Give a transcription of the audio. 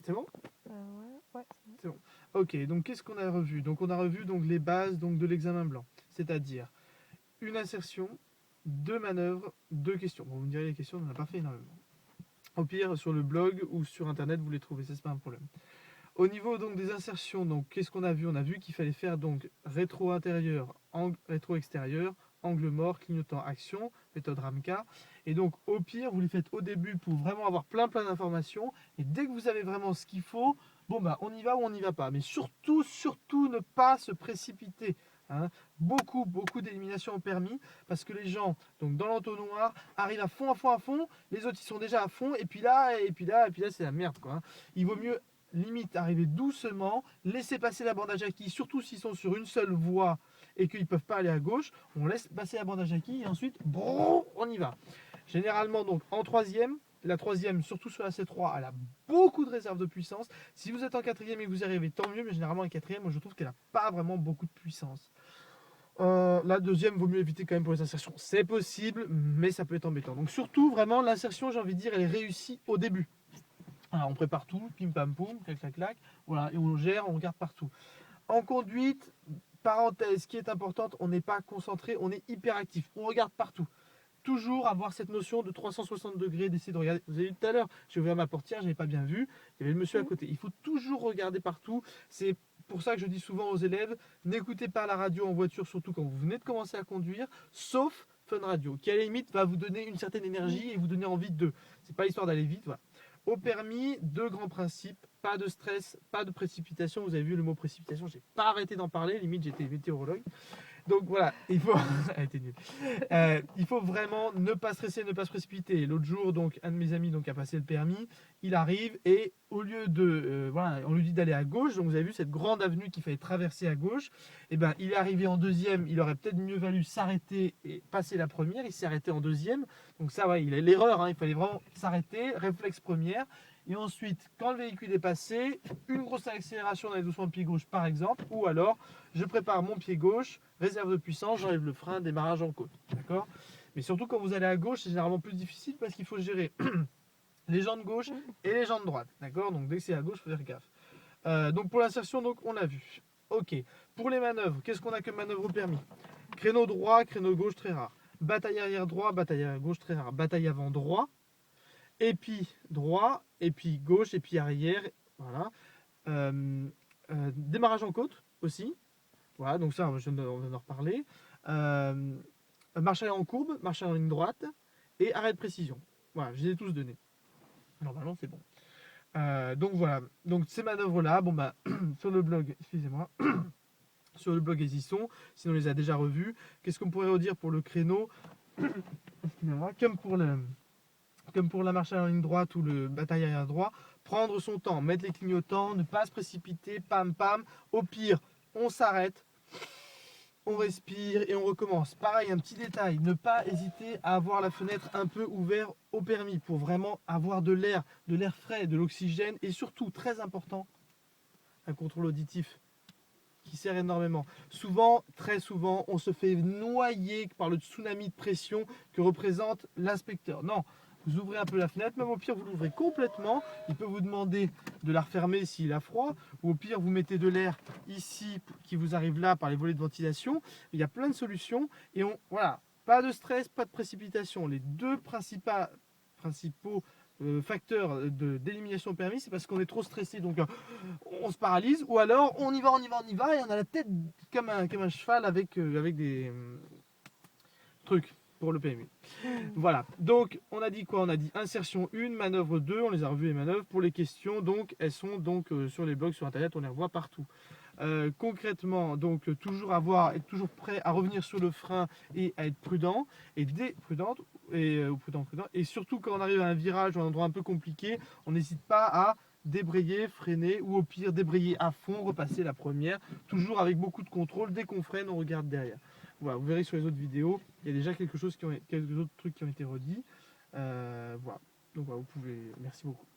C'est bon? Ouais, c'est bon. C'est bon. Ok, donc qu'est-ce qu'on a revu? Donc on a revu donc, les bases donc, de l'examen blanc, c'est-à-dire une insertion, deux manœuvres, deux questions. Bon, vous me direz les questions, on n'en a pas fait énormément. Au pire, sur le blog ou sur internet, vous les trouvez, ça c'est pas un problème. Au niveau donc des insertions, donc qu'est-ce qu'on a vu? On a vu qu'il fallait faire donc rétro intérieur, rétro extérieur, angle mort, clignotant action, méthode Ramka. Et donc au pire, vous les faites au début pour vraiment avoir plein d'informations. Et dès que vous avez vraiment ce qu'il faut, bon bah on y va ou on n'y va pas. Mais surtout ne pas se précipiter. Hein. Beaucoup d'éliminations ont permis parce que les gens, donc dans l'entonnoir, arrivent à fond. Les autres ils sont déjà à fond et puis là c'est la merde quoi. Hein. Il vaut mieux limite arriver doucement, laisser passer la bande à Jackie, surtout s'ils sont sur une seule voie et qu'ils ne peuvent pas aller à gauche, on laisse passer la bande à Jackie et ensuite, brrr, on y va. Généralement, donc en troisième, la troisième, surtout sur la C3, elle a beaucoup de réserves de puissance. Si vous êtes en quatrième et que vous y arrivez, tant mieux, mais généralement en quatrième, moi je trouve qu'elle n'a pas vraiment beaucoup de puissance. La deuxième, vaut mieux éviter quand même pour les insertions. C'est possible, mais ça peut être embêtant. Donc surtout, vraiment, l'insertion, j'ai envie de dire, elle est réussie au début. Alors, on prépare tout, pim pam poum, clac clac clac, voilà, et on gère, on regarde partout. En conduite, parenthèse qui est importante, on n'est pas concentré, on est hyperactif, on regarde partout. Toujours avoir cette notion de 360 degrés, d'essayer de regarder. Vous avez vu tout à l'heure, j'ai ouvert ma portière, je n'avais pas bien vu, il y avait le monsieur à côté. Il faut toujours regarder partout. C'est pour ça que je dis souvent aux élèves, n'écoutez pas la radio en voiture, surtout quand vous venez de commencer à conduire, sauf Fun Radio, qui à la limite va vous donner une certaine énergie et vous donner envie de. C'est pas histoire d'aller vite, voilà. Au permis, deux grands principes, pas de stress, pas de précipitation. Vous avez vu le mot précipitation, j'ai pas arrêté d'en parler, limite j'étais météorologue. Donc voilà, il faut. Elle était nulle. Il faut vraiment ne pas stresser, ne pas se précipiter. L'autre jour, donc, un de mes amis donc, a passé le permis. Il arrive et au lieu de. Voilà, on lui dit d'aller à gauche. Donc vous avez vu cette grande avenue qu'il fallait traverser à gauche. Et ben, il est arrivé en deuxième. Il aurait peut-être mieux valu s'arrêter et passer la première. Il s'est arrêté en deuxième. Donc ça, ouais, il a l'erreur. Hein, il fallait vraiment s'arrêter. Réflexe première. Et ensuite, quand le véhicule est passé, une grosse accélération dans les doucement de pied gauche par exemple, ou alors je prépare mon pied gauche, réserve de puissance, j'enlève le frein, démarrage en côte. D'accord? Mais surtout quand vous allez à gauche, c'est généralement plus difficile parce qu'il faut gérer les jambes gauche et les jambes droite. D'accord? Donc dès que c'est à gauche, il faut faire gaffe. Donc pour l'insertion, donc on a vu. Ok. Pour les manœuvres, qu'est-ce qu'on a comme manœuvre au permis? Créneau droit, créneau gauche très rare. Bataille arrière droit, bataille arrière gauche très rare. Bataille avant droit, épi droit, épi gauche, épi arrière. Voilà. Démarrage en côte aussi. Voilà, donc ça, on vient d'en reparler. Euh, Marche arrière en courbe, marche en ligne droite et arrêt de précision. Voilà, je les ai tous donnés. Normalement, c'est bon. Donc voilà, donc ces manœuvres-là, bon bah, sur le blog, excusez-moi, sur le blog elles y sont, sinon on les a déjà revues. Qu'est-ce qu'on pourrait redire pour le créneau? Excusez-moi, comme pour la marche en ligne droite ou le bataille arrière droit, prendre son temps, mettre les clignotants, ne pas se précipiter, pam pam. Au pire, on s'arrête, on respire et on recommence. Pareil, un petit détail, ne pas hésiter à avoir la fenêtre un peu ouverte au permis pour vraiment avoir de l'air frais, de l'oxygène et surtout, très important, un contrôle auditif qui sert énormément. Souvent, très souvent, on se fait noyer par le tsunami de pression que représente l'inspecteur. Non, vous ouvrez un peu la fenêtre, même au pire, vous l'ouvrez complètement. Il peut vous demander de la refermer s'il a froid, ou au pire, vous mettez de l'air ici qui vous arrive là par les volets de ventilation. Il y a plein de solutions et voilà, pas de stress, pas de précipitation. Les deux principaux facteurs d'élimination permis, c'est parce qu'on est trop stressé, donc on se paralyse, ou alors on y va, et on a la tête comme un cheval avec des trucs pour le PMU. Voilà, donc on a dit quoi? On a dit insertion 1, manœuvre 2, on les a revues les manœuvres. Pour les questions, donc elles sont donc sur les blogs, sur internet, on les revoit partout. Concrètement, donc être toujours prêt à revenir sur le frein et à être prudent prudent. Et surtout quand on arrive à un virage ou un endroit un peu compliqué, on n'hésite pas à débrayer, freiner ou au pire débrayer à fond, repasser la première, toujours avec beaucoup de contrôle. Dès qu'on freine, on regarde derrière. Voilà, vous verrez sur les autres vidéos, il y a déjà quelques autres trucs qui ont été redits. Voilà. Donc voilà, vous pouvez. Merci beaucoup.